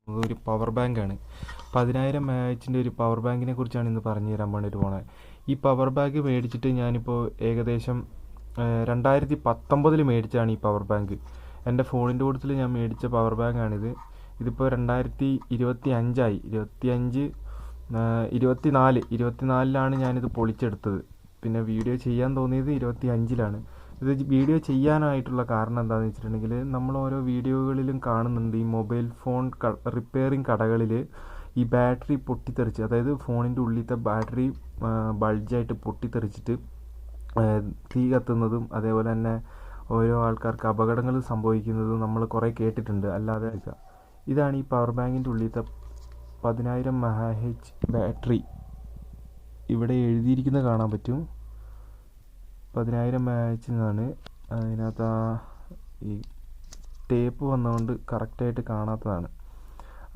ഒരു പവർ ബാങ്കാണ്. 10,000 mAh ഒരു പവർ ബാങ്കിനെ കുറിച്ചാണ് ഇന്ന് പറഞ്ഞു തരാൻ വേണ്ടിയിട്ട് പോണത്. ഈ പവർ ബാങ്ക് മേടിച്ചിട്ട് ഞാനിപ്പോൾ ഏകദേശം 2019 മേടിച്ചാണ് ഈ പവർ ബാങ്ക്. എൻ്റെ ഫോണിൻ്റെ കൂട്ടത്തിൽ ഞാൻ മേടിച്ച പവർ ബാങ്കാണിത്. ഇതിപ്പോൾ 2025 24 ഞാനിത് പൊളിച്ചെടുത്തത്. പിന്നെ വീഡിയോ ചെയ്യാൻ തോന്നിയത് 25 ഇത് വീഡിയോ ചെയ്യാനായിട്ടുള്ള കാരണം എന്താണെന്ന് വെച്ചിട്ടുണ്ടെങ്കിൽ, നമ്മൾ ഓരോ വീഡിയോകളിലും കാണുന്നുണ്ട് ഈ മൊബൈൽ ഫോൺ റിപ്പയറിങ് കടകളിൽ ഈ ബാറ്ററി പൊട്ടിത്തെറിച്ച്, അതായത് ഫോണിൻ്റെ ഉള്ളിലത്തെ ബാറ്ററി ബൾജായിട്ട് പൊട്ടിത്തെറിച്ചിട്ട് തീ കത്തുന്നതും അതേപോലെ തന്നെ ഓരോ ആൾക്കാർക്ക് അപകടങ്ങൾ സംഭവിക്കുന്നതും നമ്മൾ കുറേ കേട്ടിട്ടുണ്ട്. അല്ലാതെ ഇതാണ് ഈ പവർ ബാങ്കിൻ്റെ ഉള്ളിലത്തെ 10,000 mAh ബാറ്ററി. ഇവിടെ എഴുതിയിരിക്കുന്നത് കാണാൻ പറ്റും, 10,000 mAh. അതിനകത്ത് ഈ ടേപ്പ് വന്നതുകൊണ്ട് കറക്റ്റായിട്ട് കാണാത്തതാണ്.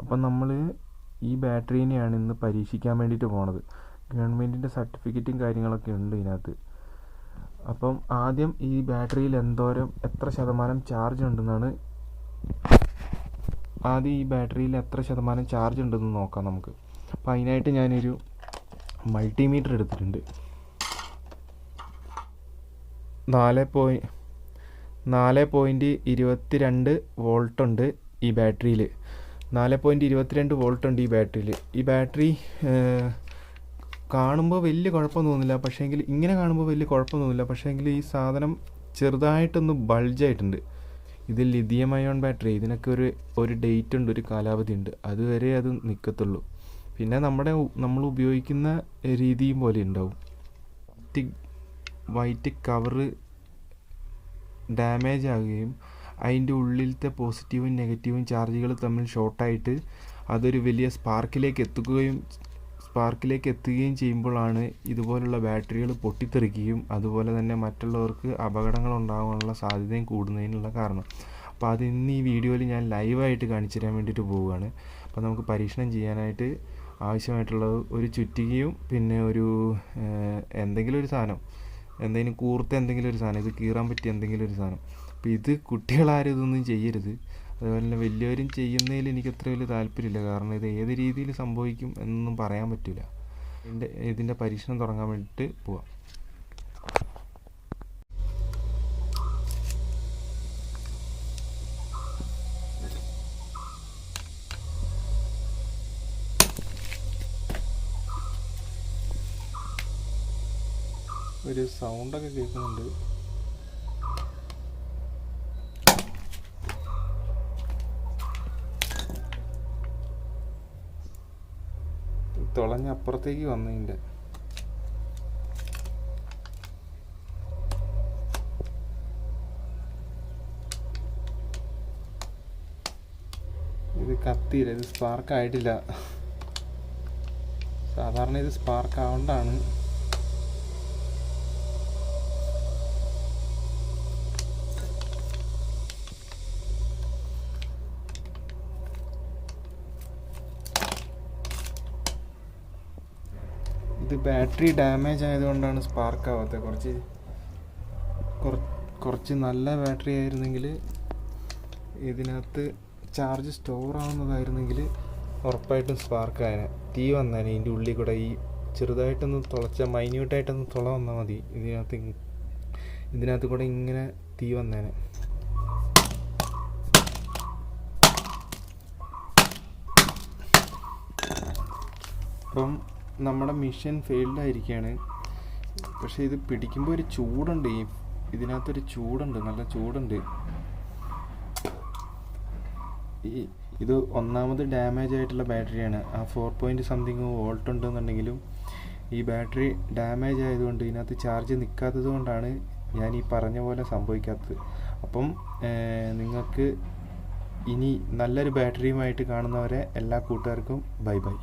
അപ്പം നമ്മൾ ഈ ബാറ്ററീനെയാണ് ഇന്ന് പരീക്ഷിക്കാൻ വേണ്ടിയിട്ട് പോണത്. ഗവൺമെൻറ്റിൻ്റെ സർട്ടിഫിക്കറ്റും കാര്യങ്ങളൊക്കെ ഉണ്ട് ഇതിനകത്ത്. അപ്പം ആദ്യം ഈ ബാറ്ററിയിൽ എത്ര ശതമാനം ചാർജ് ഉണ്ടെന്ന് നോക്കാം നമുക്ക്. അപ്പോൾ അതിനായിട്ട് ഞാനൊരു മൾട്ടിമീറ്റർ എടുത്തിട്ടുണ്ട്. 4.22 വോൾട്ട് ഉണ്ട് ഈ ബാറ്ററിയിൽ. 4.22 വോൾട്ട് ഉണ്ട് ഈ ബാറ്ററിയിൽ. ഈ ബാറ്ററി കാണുമ്പോൾ വലിയ കുഴപ്പം തോന്നില്ല, പക്ഷേങ്കിൽ ഇങ്ങനെ കാണുമ്പോൾ വലിയ കുഴപ്പം തോന്നില്ല. പക്ഷേങ്കിൽ ഈ സാധനം ചെറുതായിട്ടൊന്ന് ബൾജായിട്ടുണ്ട്. ഇത് ലിഥിയം അയോൺ ബാറ്ററി. ഇതിനൊക്കെ ഒരു ഡേറ്റ് ഉണ്ട്, ഒരു കാലാവധി ഉണ്ട്. അതുവരെ അത് നിൽക്കത്തുള്ളൂ. പിന്നെ നമ്മൾ ഉപയോഗിക്കുന്ന രീതിയും പോലെ ഉണ്ടാവും. വൈറ്റ് കവറ് ഡാമേജ് ആകുകയും അതിൻ്റെ ഉള്ളിലത്തെ പോസിറ്റീവും നെഗറ്റീവും ചാർജുകൾ തമ്മിൽ ഷോർട്ടായിട്ട് അതൊരു വലിയ സ്പാർക്കിലേക്ക് എത്തുകയും ചെയ്യുമ്പോഴാണ് ഇതുപോലുള്ള ബാറ്ററികൾ പൊട്ടിത്തെറിക്കുകയും അതുപോലെ തന്നെ മറ്റുള്ളവർക്ക് അപകടങ്ങൾ ഉണ്ടാകാനുള്ള സാധ്യതയും കൂടുന്നതിനുള്ള കാരണം. അപ്പോൾ അത് ഇന്ന് ഈ വീഡിയോയിൽ ഞാൻ ലൈവായിട്ട് കാണിച്ചു തരാൻ വേണ്ടിയിട്ട് പോവുകയാണ്. അപ്പോൾ നമുക്ക് പരീക്ഷണം ചെയ്യാനായിട്ട് ആവശ്യമായിട്ടുള്ളത് ഒരു ചുറ്റികയും പിന്നെ എന്തെങ്കിലും ഒരു സാധനം, കൂർത്ത എന്തെങ്കിലും ഒരു സാധനം, ഇത് കീറാൻ പറ്റിയ എന്തെങ്കിലും ഒരു സാധനം. അപ്പോൾ ഇത് കുട്ടികളാരും ഇതൊന്നും ചെയ്യരുത്. അതുപോലെ തന്നെ വലിയവരും ചെയ്യുന്നതിൽ എനിക്ക് അത്ര വലിയ താല്പര്യമില്ല. കാരണം ഇത് ഏത് രീതിയിൽ സംഭവിക്കും എന്നൊന്നും പറയാൻ പറ്റില്ല. ഇതിൻ്റെ പരീക്ഷണം തുടങ്ങാൻ വേണ്ടിയിട്ട് പോവാം. ഒരു സൗണ്ടൊക്കെ കേൾക്കുന്നുണ്ട്. തുളഞ്ഞ് അപ്പുറത്തേക്ക് വന്നതിൻ്റെ ഇത് കത്തിയില്ല, ഇത് സ്പാർക്ക് ആയിട്ടില്ല. സാധാരണ ഇത് സ്പാർക്ക് ആവണ്ടാണ്. ഇത് ബാറ്ററി ഡാമേജ് ആയതുകൊണ്ടാണ് സ്പാർക്ക് ആവാത്തത്. കുറച്ച് നല്ല ബാറ്ററി ആയിരുന്നെങ്കിൽ, ഇതിനകത്ത് ചാർജ് സ്റ്റോർ ആവുന്നതായിരുന്നെങ്കിൽ ഉറപ്പായിട്ടും സ്പാർക്ക് ആയേനെ, തീ വന്നേനെ. ഇതിൻ്റെ ഉള്ളിൽ കൂടെ ഈ ചെറുതായിട്ടൊന്ന് മൈന്യൂട്ടായിട്ടൊന്ന് തുള വന്നാൽ മതി. ഇതിനകത്ത് കൂടെ ഇങ്ങനെ തീ വന്നേനെ. അപ്പം നമ്മുടെ മിഷൻ ഫെയിൽഡായിരിക്കുകയാണ്. പക്ഷേ ഇത് പിടിക്കുമ്പോൾ ഒരു ചൂടുണ്ട്, ഇതിനകത്തൊരു ചൂടുണ്ട്, നല്ല ചൂടുണ്ട്. ഇത് ഒന്നാമത് ഡാമേജ് ആയിട്ടുള്ള ബാറ്ററിയാണ്. ആ 4.something വോൾട്ട് ഉണ്ടെന്നുണ്ടെങ്കിലും ഈ ബാറ്ററി ഡാമേജ് ആയതുകൊണ്ട് ഇതിനകത്ത് ചാർജ് നിൽക്കാത്തത് കൊണ്ടാണ് ഞാൻ ഈ പറഞ്ഞ പോലെ സംഭവിക്കാത്തത്. അപ്പം നിങ്ങൾക്ക് ഇനി നല്ലൊരു ബാറ്ററിയുമായിട്ട് കാണുന്നവരെ എല്ലാ കൂട്ടുകാർക്കും ബൈ ബൈ.